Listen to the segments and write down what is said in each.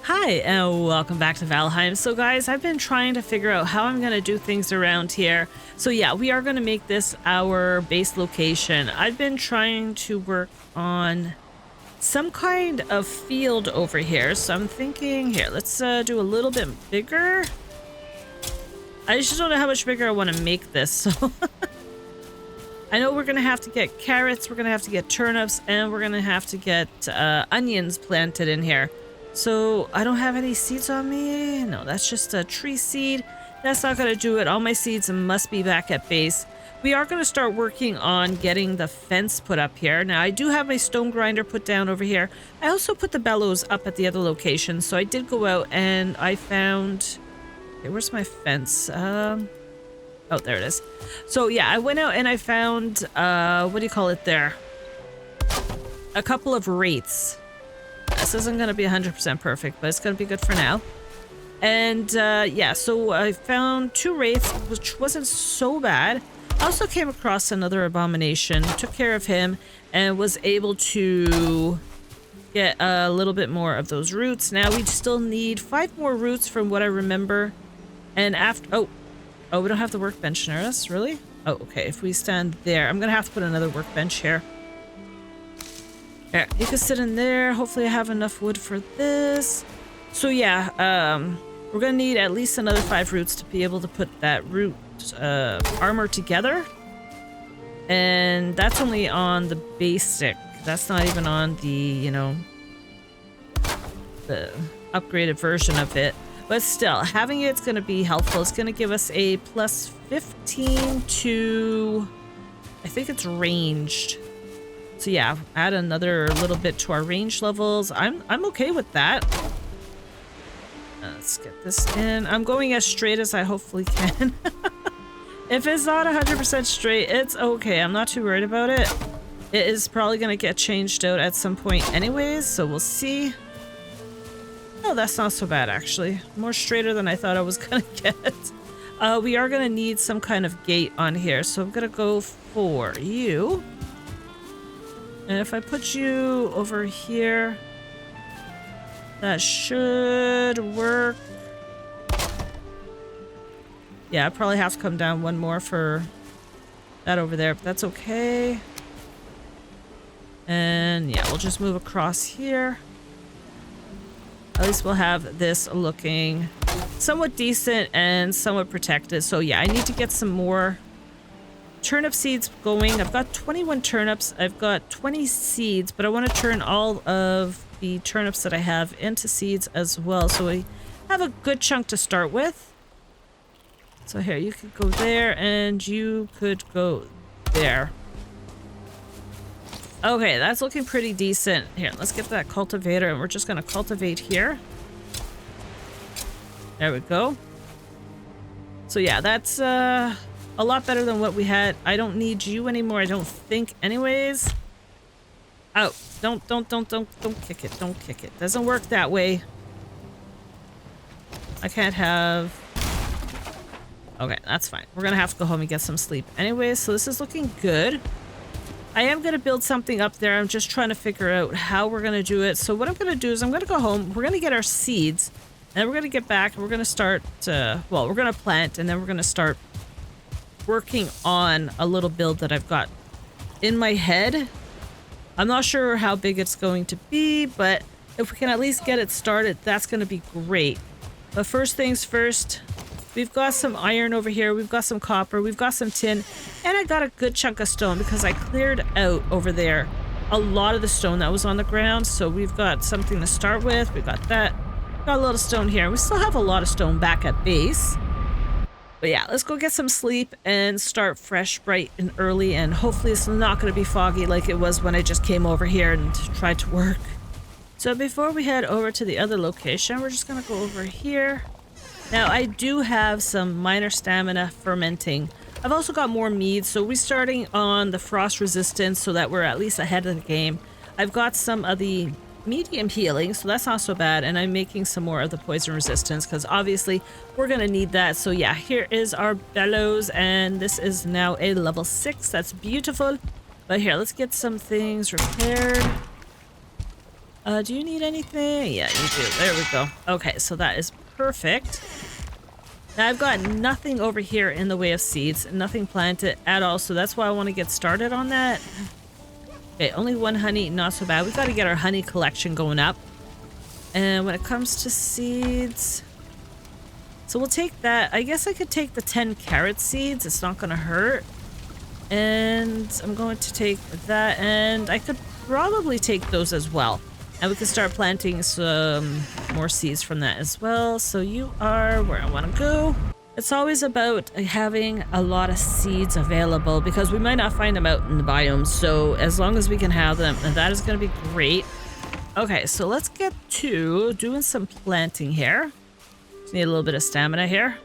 Hi, and welcome back to Valheim. So guys, I've been trying to figure out how I'm going to do things around here. So yeah, we are going to make this our base location. I've been trying to work on some kind of field over here. So I'm thinking, here, let's do a little bit bigger. I just don't know how much bigger I want to make this. So I know we're going to have to get carrots, we're going to have to get turnips, and we're going to have to get onions planted in here. So I don't have any seeds on me. No, that's just a tree seed. That's not going to do it. All my seeds must be back at base. We are going to start working on getting the fence put up here. Now, I do have my stone grinder put down over here. I also put the bellows up at the other location. So I did go out and I found... Okay, where's my fence? Oh, there it is. So yeah, I went out and I found, what do you call it there? A couple of wraiths. This isn't going to be 100% perfect, but it's going to be good for now. And yeah, so I found 2 wraiths, which wasn't so bad. I also came across another abomination, took care of him, and was able to get a little bit more of those roots. Now we still need 5 more roots from what I remember. And after... Oh, we don't have the workbench near us, really? Oh, okay, if we stand there, I'm going to have to put another workbench here. Yeah, you can sit in there. Hopefully I have enough wood for this. So yeah, we're gonna need at least another 5 roots to be able to put that root armor together. And that's only on the basic. That's not even on the, you know, the upgraded version of it. But still, having it's gonna be helpful. It's gonna give us a plus 15 to, I think it's ranged. So yeah, add another little bit to our range levels. I'm okay with that. Let's get this in. I'm going as straight as I hopefully can. If it's not 100% straight, it's okay. I'm not too worried about it. It is probably going to get changed out at some point anyways, so we'll see. Oh, that's not so bad actually. More straighter than I thought I was going to get. We are going to need some kind of gate on here, so I'm going to go for you. And if I put you over here, that should work. Yeah, I probably have to come down one more for that over there, but that's okay. And yeah, we'll just move across here. At least we'll have this looking somewhat decent and somewhat protected. So yeah, I need to get some more turnip seeds going. I've got 21 turnips. I've got 20 seeds, but I want to turn all of the turnips that I have into seeds as well. So we have a good chunk to start with. So here, you could go there and you could go there. Okay, that's looking pretty decent. Here, let's get that cultivator and we're just going to cultivate here. There we go. So yeah, that's a lot better than what we had. I don't need you anymore, I don't think anyways. Oh, don't kick it. Don't kick it. Doesn't work that way. I can't have... Okay, that's fine. We're gonna have to go home and get some sleep anyways, so this is looking good. I am gonna build something up there. I'm just trying to figure out how we're gonna do it. So what I'm gonna do is I'm gonna go home. We're gonna get our seeds, and then we're gonna get back and we're gonna start, well, we're gonna plant, and then we're gonna start working on a little build that I've got in my head. I'm not sure how big it's going to be, but if we can at least get it started, that's going to be great. But first things first, we've got some iron over here, we've got some copper, we've got some tin, and I got a good chunk of stone because I cleared out over there a lot of the stone that was on the ground. So we've got something to start with. We've got that. Got a lot of stone here. We still have a lot of stone back at base. But yeah, let's go get some sleep and start fresh, bright and early, and hopefully it's not going to be foggy like it was when I just came over here and tried to work. So before we head over to the other location, we're just going to go over here. Now, I do have some minor stamina fermenting. I've also got more mead, so we're starting on the frost resistance so that we're at least ahead of the game. I've got some of the medium healing, so that's not so bad, and I'm making some more of the poison resistance because obviously we're gonna need that. So yeah, here is our bellows, and this is now a level 6. That's beautiful. But here, let's get some things repaired. Do you need anything? Yeah, you do. There we go. Okay, so that is perfect. Now I've got nothing over here in the way of seeds, nothing planted at all, so that's why I want to get started on that. Okay, only one honey, not so bad. We got to get our honey collection going up. And when it comes to seeds, so we'll take that. I guess I could take the 10 carrot seeds. It's not going to hurt. And I'm going to take that, and I could probably take those as well. And we can start planting some more seeds from that as well. So you are where I want to go. It's always about having a lot of seeds available because we might not find them out in the biomes. So as long as we can have them, that is going to be great. Okay, so let's get to doing some planting here. Just need a little bit of stamina here.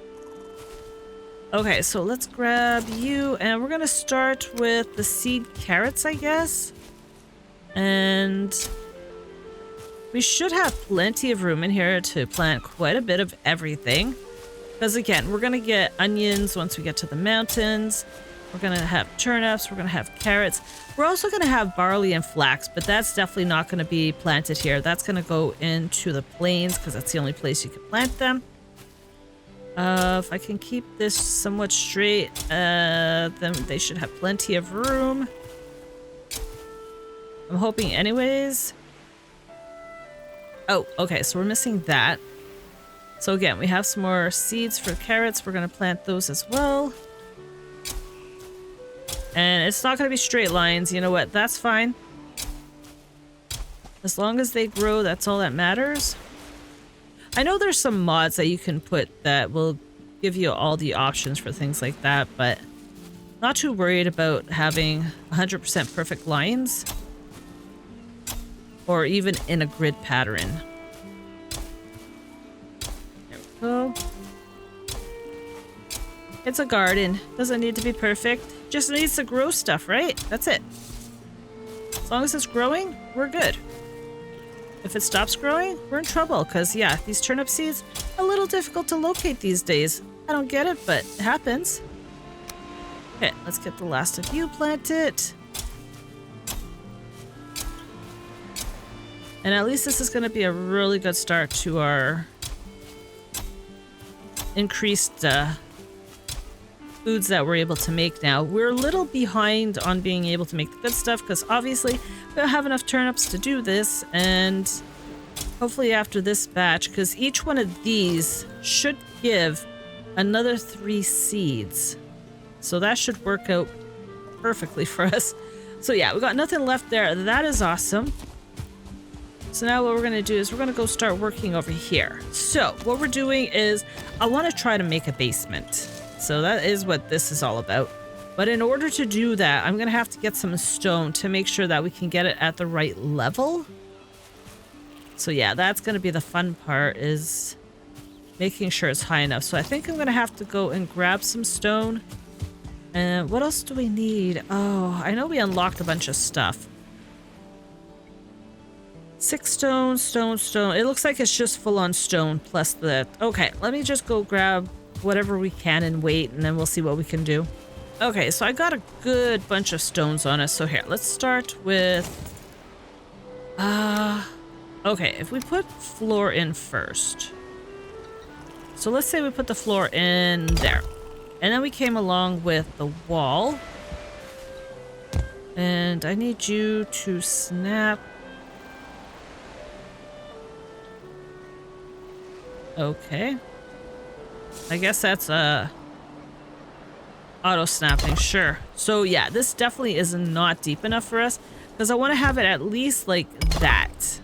Okay, so let's grab you, and we're going to start with the seed carrots, I guess. And we should have plenty of room in here to plant quite a bit of everything. Because again, we're going to get onions once we get to the mountains. We're going to have turnips. We're going to have carrots. We're also going to have barley and flax, but that's definitely not going to be planted here. That's going to go into the plains because that's the only place you can plant them. If I can keep this somewhat straight, then they should have plenty of room. I'm hoping anyways. Oh, okay, so we're missing that. So again, we have some more seeds for carrots. We're going to plant those as well. And it's not going to be straight lines. You know what? That's fine. As long as they grow, that's all that matters. I know there's some mods that you can put that will give you all the options for things like that, but not too worried about having 100% perfect lines or even in a grid pattern. There we go. It's a garden. Doesn't need to be perfect. Just needs to grow stuff, right? That's it. As long as it's growing, we're good. If it stops growing, we're in trouble because, yeah, these turnip seeds are a little difficult to locate these days. I don't get it, but it happens. Okay, let's get the last of you planted. And at least this is going to be a really good start to our increased foods that we're able to make now. We're a little behind on being able to make the good stuff because obviously we don't have enough turnips to do this, and hopefully after this batch, because each one of these should give another 3 seeds. So that should work out perfectly for us. So yeah, we got nothing left there. That is awesome. So now what we're going to do is we're going to go start working over here. So what we're doing is I want to try to make a basement. So that is what this is all about. But in order to do that, I'm going to have to get some stone to make sure that we can get it at the right level. So yeah, that's going to be the fun part, is making sure it's high enough. So I think I'm going to have to go and grab some stone. And what else do we need? Oh, I know we unlocked a bunch of stuff. 6 stone, stone. It looks like it's just full on stone plus the... Okay, let me just go grab whatever we can and wait, and then we'll see what we can do. Okay, so I got a good bunch of stones on us. So here, let's start with... Okay, if we put floor in first. So let's say we put the floor in there. And then we came along with the wall. And I need you to snap... Okay. I guess that's auto snapping, sure. So yeah, this definitely is not deep enough for us because I want to have it at least like that.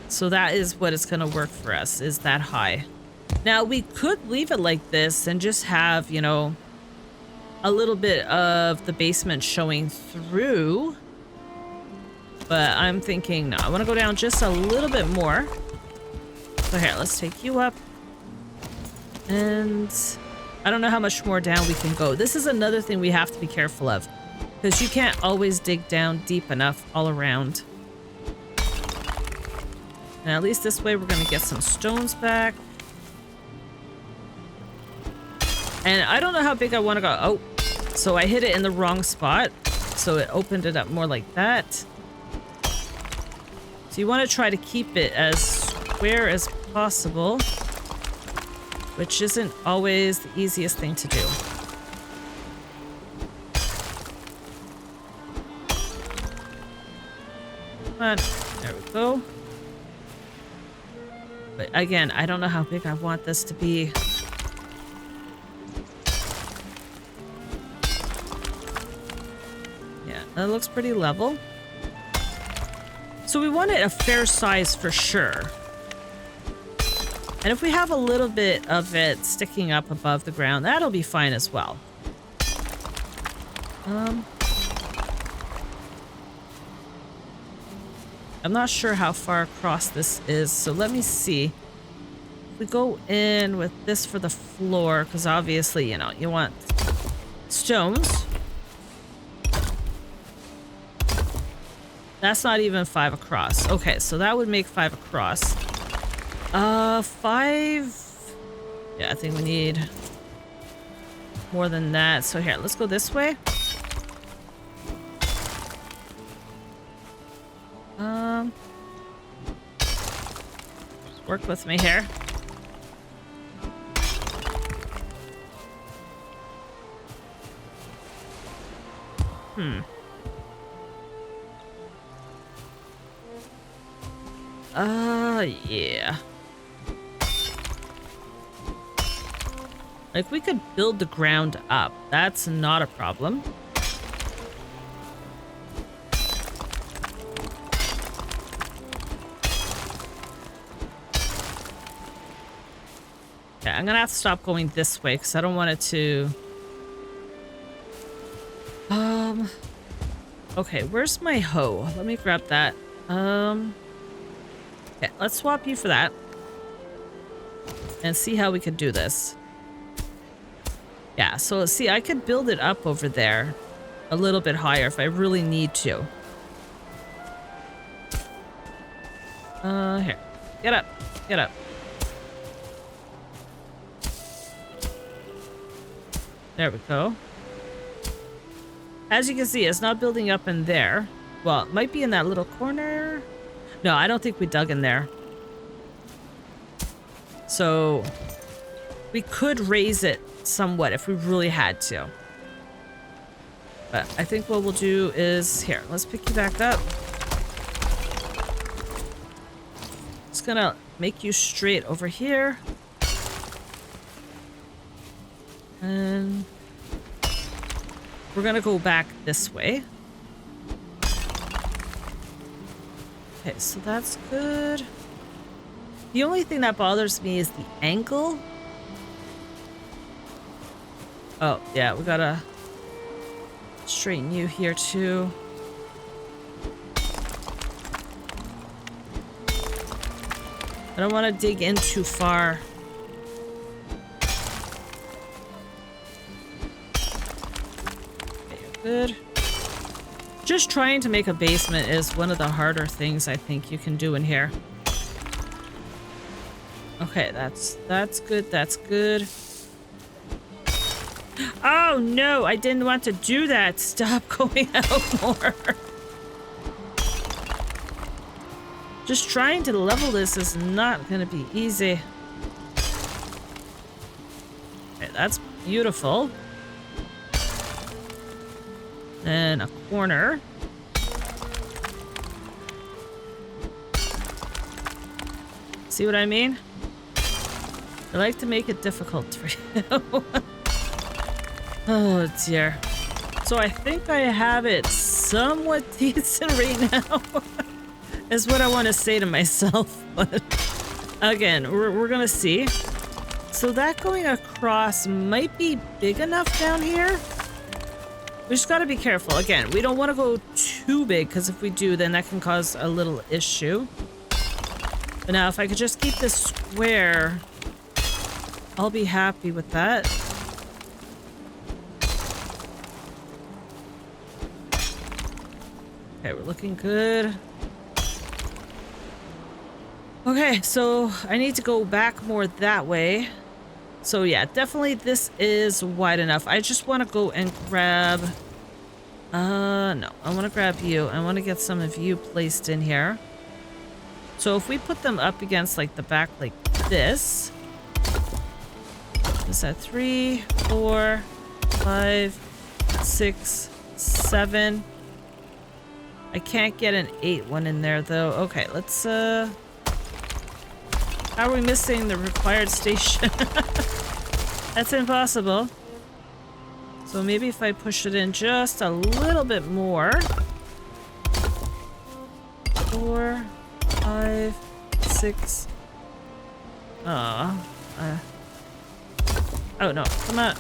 So that is what it's going to work for us, is that high. Now we could leave it like this and just have, you know, a little bit of the basement showing through. But I'm thinking, no, I want to go down just a little bit more. So here, let's take you up. And I don't know how much more down we can go. This is another thing we have to be careful of, because you can't always dig down deep enough all around. And at least this way we're going to get some stones back. And I don't know how big I want to go. Oh, so I hit it in the wrong spot. So it opened it up more like that. So you want to try to keep it as square as possible, which isn't always the easiest thing to do. Come on, there we go. But again, I don't know how big I want this to be. Yeah, that looks pretty level. So we want it a fair size for sure. And if we have a little bit of it sticking up above the ground, that'll be fine as well. I'm not sure how far across this is, so let me see. If we go in with this for the floor, because obviously, you know, you want stones. That's not even 5 across. Okay, so that would make 5 across. 5... Yeah, I think we need more than that. So here, let's go this way. Work with me here. Yeah. Like, we could build the ground up. That's not a problem. Okay, I'm gonna have to stop going this way because I don't want it to... Okay, where's my hoe? Let me grab that. Okay, let's swap you for that. And see how we could do this. Yeah, so see, I could build it up over there a little bit higher if I really need to. Here. Get up. Get up. There we go. As you can see, it's not building up in there. Well, it might be in that little corner. No, I don't think we dug in there. So we could raise it somewhat if we really had to. But I think what we'll do is... Here, let's pick you back up. Just gonna make you straight over here. And we're gonna go back this way. Okay, so that's good. The only thing that bothers me is the angle. Oh, yeah, we gotta straighten you here too. I don't want to dig in too far. Okay, you're good. Just trying to make a basement is one of the harder things I think you can do in here. Okay, that's good, that's good. Oh no, I didn't want to do that. Stop going out more. Just trying to level this is not gonna be easy. Okay, that's beautiful. And a corner. See what I mean? I like to make it difficult for you. Oh dear. So I think I have it somewhat decent right now. Is what I want to say to myself. But again, we're gonna see. So that going across might be big enough down here. We just gotta be careful. Again, we don't want to go too big, because if we do, then that can cause a little issue. But now if I could just keep this square, I'll be happy with that. Okay, we're looking good. Okay, so I need to go back more that way. So yeah, definitely this is wide enough. I just want to go and grab... no, I want to grab you. I want to get some of you placed in here. So if we put them up against like the back like this, is that 3, 4, 5, 6, 7. I can't get an 8 one in there though. Okay, let's how are we missing the required station? That's impossible. So maybe if I push it in just a little bit more. 4, 5, 6. Oh no, come on.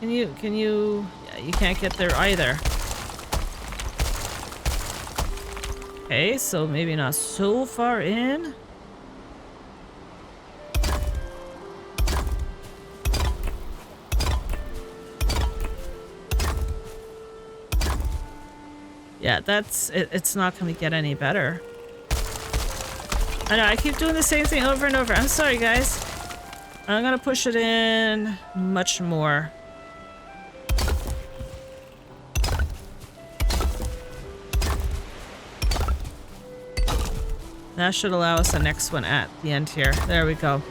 Can you, yeah, you can't get there either. Okay, so maybe not so far in. Yeah, that's it, it's not going to get any better. I know, I keep doing the same thing over and over. I'm sorry, guys. I'm going to push it in much more. That should allow us the next one at the end here. There we go.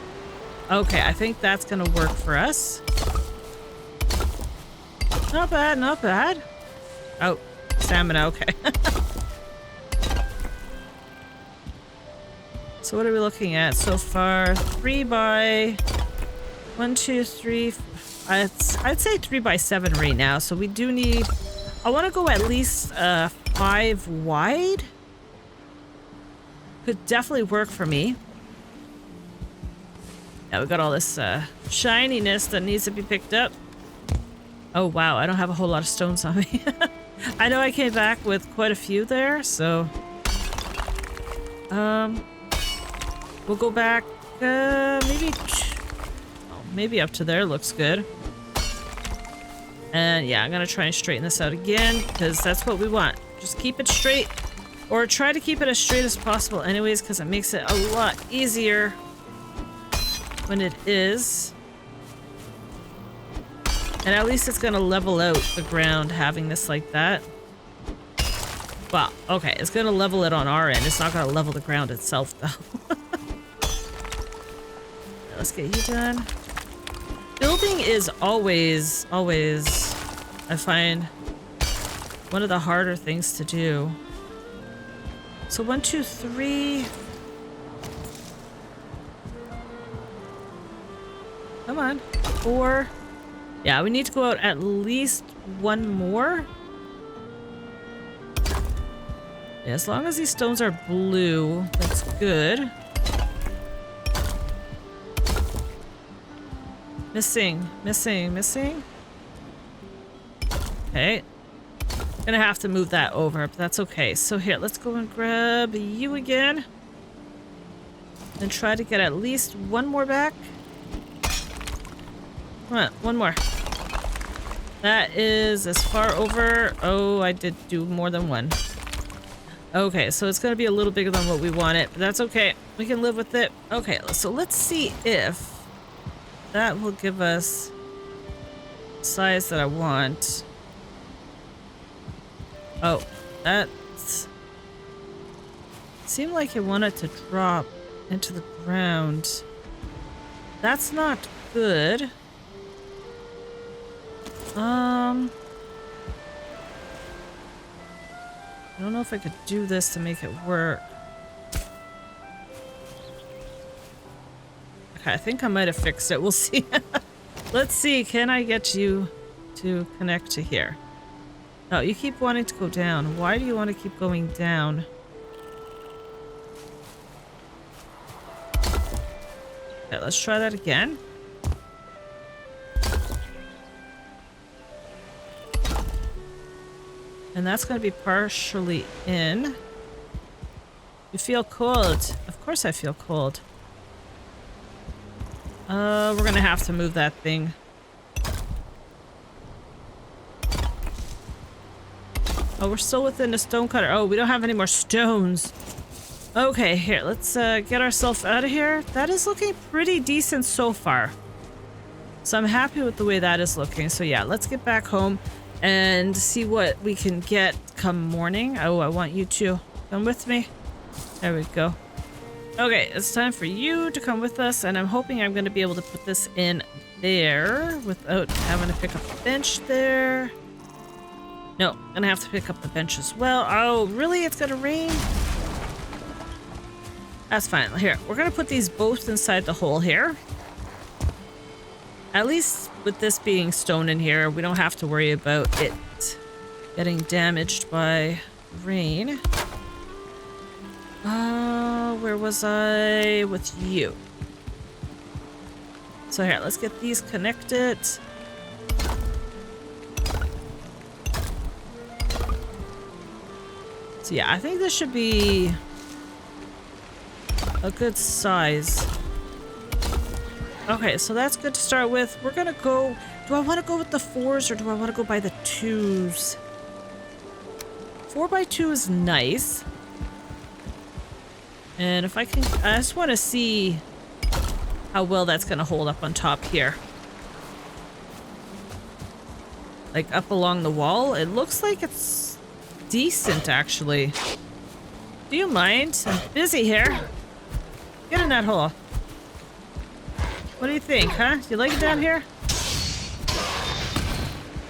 Okay, I think that's going to work for us. Not bad, not bad. Oh, stamina, okay. So what are we looking at so far? 3 by 1, 2, 3. I'd say 3 by 7 right now. So we do need. I want to go at least 5 wide. Could definitely work for me. Yeah, we got all this shininess that needs to be picked up. Oh wow, I don't have a whole lot of stones on me. I know I came back with quite a few there, so we'll go back maybe up to there looks good. And yeah, I'm gonna try and straighten this out again because that's what we want. Just keep it straight, or try to keep it as straight as possible anyways, because it makes it a lot easier when it is. And at least it's gonna level out the ground having this like that. Well, okay, it's gonna level it on our end. It's not gonna level the ground itself though. Let's get you done. Building is always, I find, one of the harder things to do. So 1, 2, 3. Come on. 4. Yeah, we need to go out at least 1 more. Yeah, as long as these stones are blue, that's good. Missing. Okay. Gonna have to move that over, but that's okay. So here, let's go and grab you again. And try to get at least 1 more back. Come on, 1 more. That is as far over. Oh, I did do more than 1. Okay, so it's gonna be a little bigger than what we wanted, but that's okay. We can live with it. Okay, so let's see if that will give us the size that I want. Oh, that seemed like it wanted to drop into the ground. That's not good. I don't know if I could do this to make it work. Okay, I think I might have fixed it. We'll see. Let's see. Can I get you to connect to here? No, you keep wanting to go down. Why do you want to keep going down? Okay, let's try that again. And that's going to be partially in. You feel cold. Of course I feel cold. We're going to have to move that thing. Oh, we're still within the stone cutter. Oh, we don't have any more stones. Okay, here, let's get ourselves out of here. That is looking pretty decent so far. So I'm happy with the way that is looking. So yeah, let's get back home and see what we can get come morning. Oh, I want you to Come with me. There we go. Okay, it's time for you to come with us, and I'm hoping I'm going to be able to put this in there without having to pick up the bench there. No, I'm going to have to pick up the bench as well. Oh, really? It's going to rain? That's fine. Here, we're going to put these both inside the hole here. At least with this being stone in here, we don't have to worry about it getting damaged by rain. Where was I with you? So here, let's get these connected. So yeah, I think this should be a good size. Okay, so that's good to start with. We're gonna go... Do I want to go with the 4s or do I want to go by the 2s? 4x2 is nice. And if I can... I just want to see how well that's going to hold up on top here. Like up along the wall. It looks like it's decent, actually. Do you mind? I'm busy here. Get in that hole. What do you think, huh? Do you like it down here?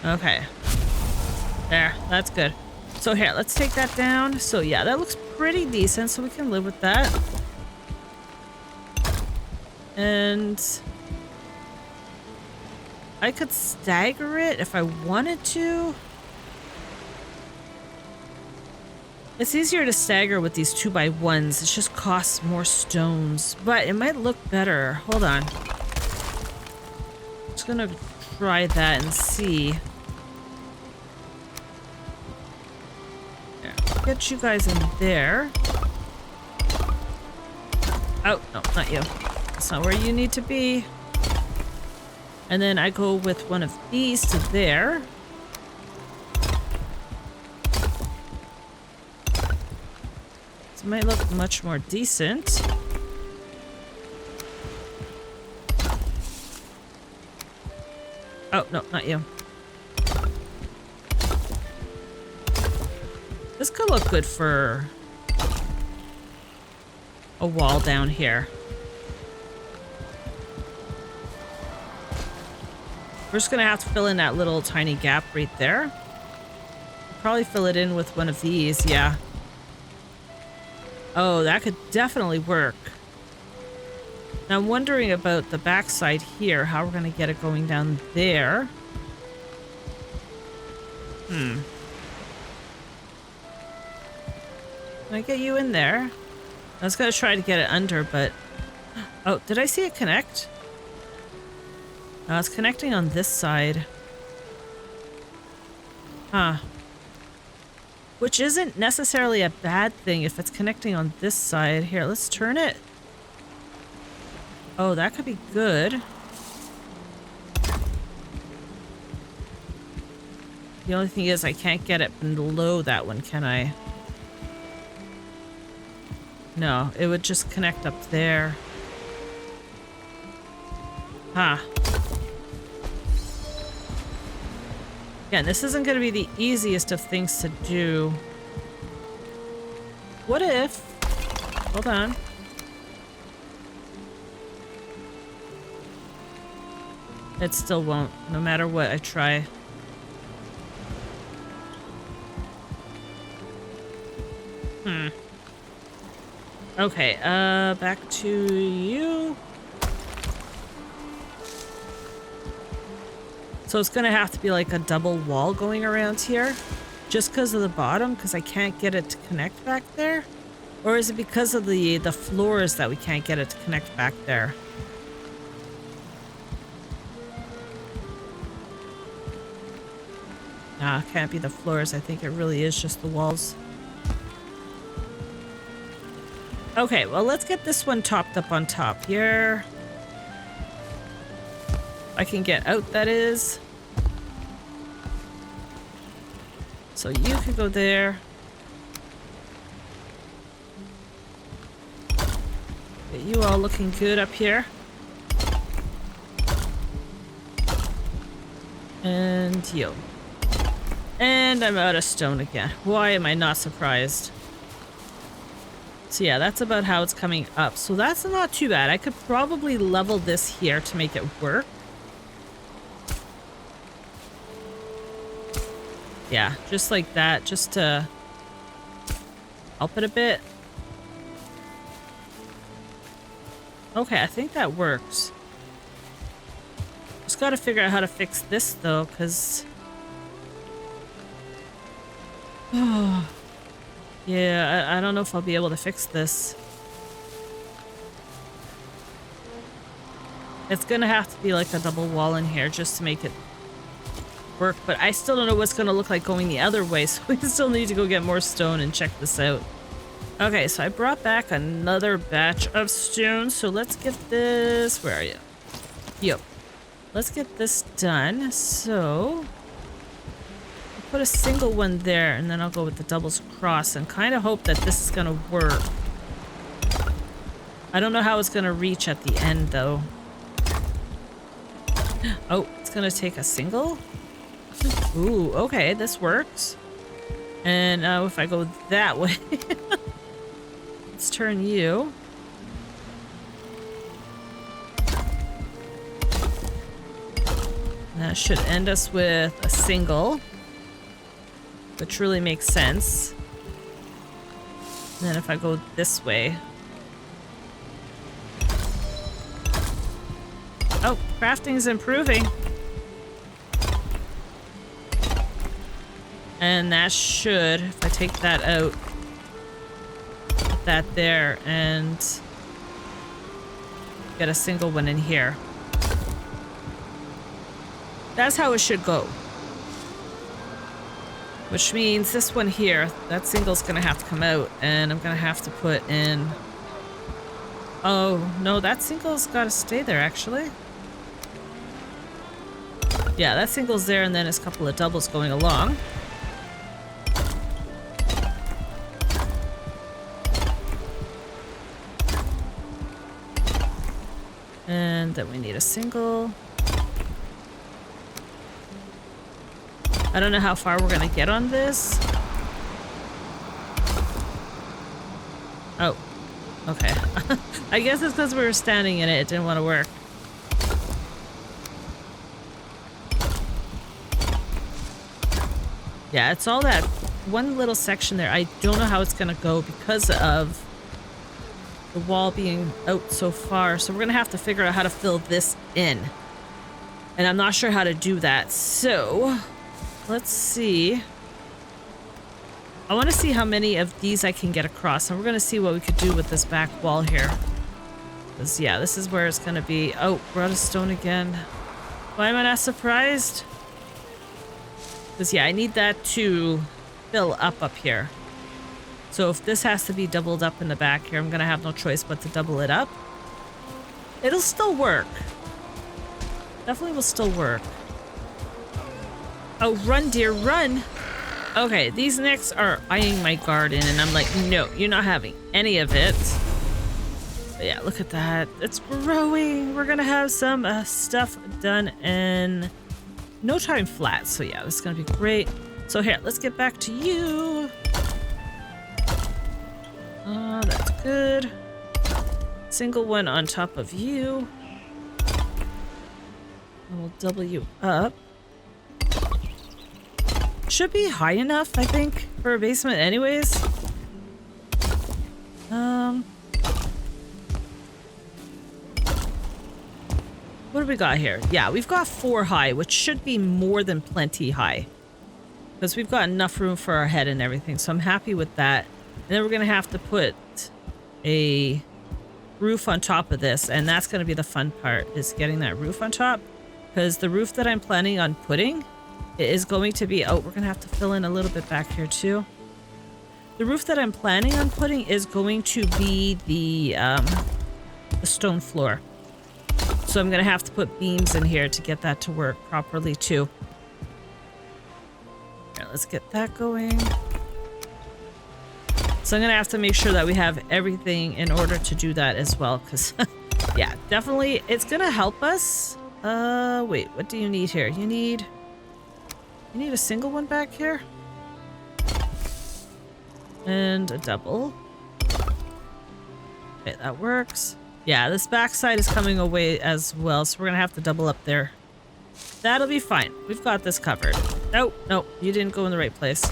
Okay. There, that's good. So here, let's take that down. So yeah, that looks pretty decent, so we can live with that. And I could stagger it if I wanted to. It's easier to stagger with these 2x1s. It just costs more stones, but it might look better. Hold on. Just gonna try that and see. Get you guys in there. Oh, no, not you. That's not where you need to be. And then I go with one of these to there. This might look much more decent. Oh, no, not you. This could look good for a wall down here. We're just gonna have to fill in that little tiny gap right there. Probably fill it in with one of these, yeah. Oh, that could definitely work. Now I'm wondering about the backside here, how we're gonna get it going down there. Can I get you in there? I was gonna try to get it under, but... Oh, did I see it connect? No, it's connecting on this side. Huh. Which isn't necessarily a bad thing if it's connecting on this side. Here, let's turn it. Oh, that could be good. The only thing is I can't get it below that one, can I? No, it would just connect up there. Huh. Again, this isn't going to be the easiest of things to do. What if... Hold on. It still won't, no matter what I try. Okay, back to you. So it's gonna have to be like a double wall going around here, just because of the bottom, because I can't get it to connect back there? Or is it because of the floors that we can't get it to connect back there? Nah, it can't be the floors. I think it really is just the walls. Okay, well, let's get this one topped up on top here. I can get out, that is. So you could go there. Get you all looking good up here. And you. And I'm out of stone again. Why am I not surprised? So yeah, that's about how it's coming up. So that's not too bad. I could probably level this here to make it work. Yeah, just like that, just to help it a bit. Okay, I think that works. Just gotta figure out how to fix this though, because... yeah, I don't know if I'll be able to fix this. It's gonna have to be like a double wall in here just to make it work, but I still don't know what's gonna look like going the other way, so we still need to go get more stone and check this out. Okay, so I brought back another batch of stone, so let's get this... Where are you? Yep. Let's get this done. So... I'll put a single one there, and then I'll go with the doubles across, and kind of hope that this is gonna work. I don't know how it's gonna reach at the end, though. Oh, it's gonna take a single? Ooh, okay, this works. And if I go that way... Let's turn you. And that should end us with a single, which really makes sense. And then if I go this way... Oh, crafting is improving. And that should, if I take that out, put that there, and get a single one in here. That's how it should go. Which means this one here, that single's gonna have to come out, and I'm gonna have to put in... Oh, no, that single's gotta stay there, actually. Yeah, that single's there, and then there's a couple of doubles going along. And then we need a single. I don't know how far we're gonna get on this. Oh, okay. I guess it's because we were standing in it, it didn't want to work. Yeah, it's all that one little section there. I don't know how it's gonna go because of the wall being out so far. So we're gonna have to figure out how to fill this in. And I'm not sure how to do that. So let's see. I want to see how many of these I can get across. And we're gonna see what we could do with this back wall here. Because yeah, this is where it's gonna be. Oh, we're out of stone again. Why am I not surprised? Because yeah, I need that to fill up here. So if this has to be doubled up in the back here, I'm gonna have no choice but to double it up. It'll still work. Definitely will still work. Oh, run, dear, run! Okay, these necks are eyeing my garden, and I'm like, no, you're not having any of it. But yeah, look at that. It's growing. We're gonna have some stuff done in no time flat. So yeah, this is gonna be great. So here, let's get back to you. That's good. Single one on top of you. And we'll double you up. Should be high enough, I think, for a basement anyways. What do we got here? Yeah, we've got 4 high, which should be more than plenty high. Because we've got enough room for our head and everything, so I'm happy with that. And then we're going to have to put a roof on top of this, and that's going to be the fun part, is getting that roof on top. Because the roof that I'm planning on putting is going to be... Oh, we're going to have to fill in a little bit back here too. The roof that I'm planning on putting is going to be the stone floor. So I'm going to have to put beams in here to get that to work properly too. Here, let's get that going. So I'm going to have to make sure that we have everything in order to do that as well. Because, yeah, definitely it's going to help us. Wait, what do you need here? You need a single one back here? And a double. Okay, that works. Yeah, this backside is coming away as well, so we're gonna have to double up there. That'll be fine. We've got this covered. Oh, no, you didn't go in the right place.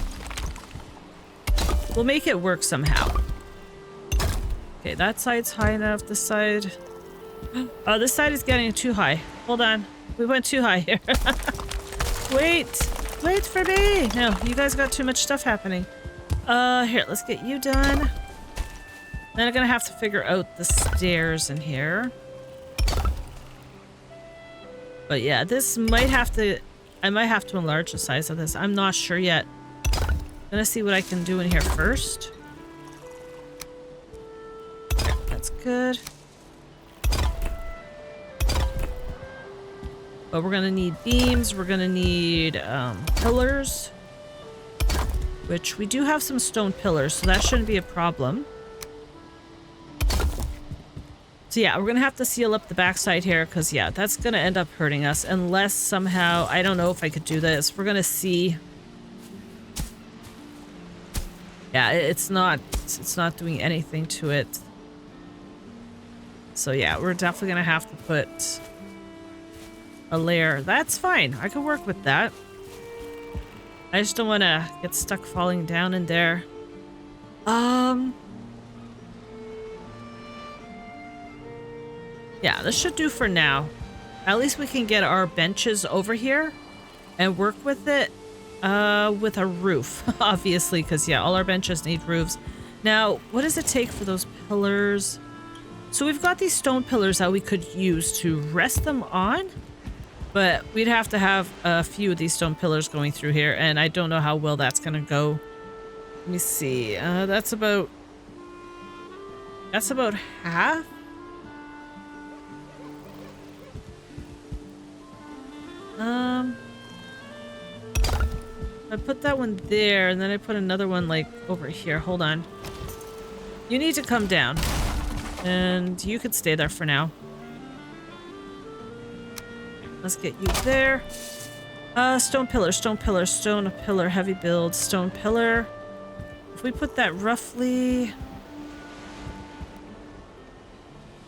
We'll make it work somehow. Okay, that side's high enough. This side... Oh, this side is getting too high. Hold on. We went too high here. Wait! Wait for me! No, you guys got too much stuff happening. Here, let's get you done. Then I'm gonna have to figure out the stairs in here. But yeah, this might have to... I might have to enlarge the size of this. I'm not sure yet. I'm gonna see what I can do in here first. Okay, that's good. But we're gonna need beams. We're gonna need pillars. Which we do have some stone pillars, so that shouldn't be a problem. So yeah, we're gonna have to seal up the backside here because yeah, that's gonna end up hurting us unless somehow, I don't know if I could do this. We're gonna see. Yeah, it's not doing anything to it. So yeah, we're definitely gonna have to put a layer. That's fine. I can work with that. I just don't want to get stuck falling down in there. Yeah, this should do for now. At least we can get our benches over here and work with it with a roof, obviously, because yeah, all our benches need roofs. Now, what does it take for those pillars? So we've got these stone pillars that we could use to rest them on, but we'd have to have a few of these stone pillars going through here, and I don't know how well that's gonna go. Let me see. That's about half. I put that one there, and then I put another one like over here. Hold on. You need to come down, and you could stay there for now. Let's get you there. Stone pillar, stone pillar, stone pillar, heavy build, stone pillar. If we put that roughly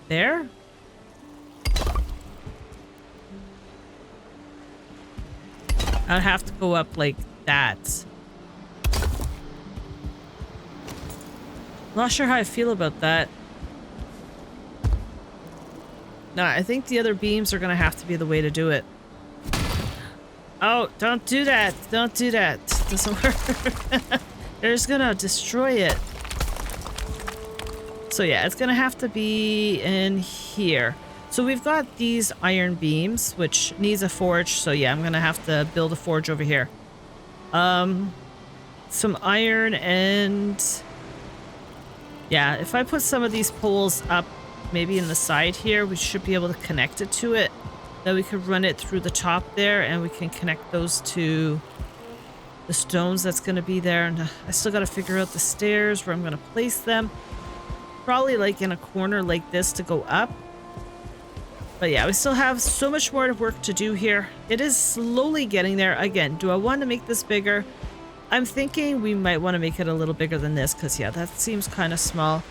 there. I'd have to go up like that. Not sure how I feel about that. No, I think the other beams are gonna have to be the way to do it. Oh, don't do that. Don't do that. Doesn't work. They're just gonna destroy it. So yeah, it's gonna have to be in here. So we've got these iron beams, which needs a forge. So yeah, I'm gonna have to build a forge over here. Some iron and... yeah, if I put some of these poles up maybe in the side here, we should be able to connect it to it. Then we could run it through the top there, and we can connect those to the stones that's going to be there. And I still got to figure out the stairs where I'm going to place them. Probably like in a corner like this to go up. But yeah, we still have so much more work to do here. It is slowly getting there. Again, do I want to make this bigger? I'm thinking we might want to make it a little bigger than this because yeah, that seems kind of small.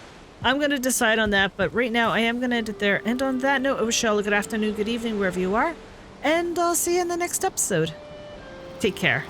I'm going to decide on that, but right now I am going to end it there. And on that note, I wish you all a good afternoon, good evening, wherever you are. And I'll see you in the next episode. Take care.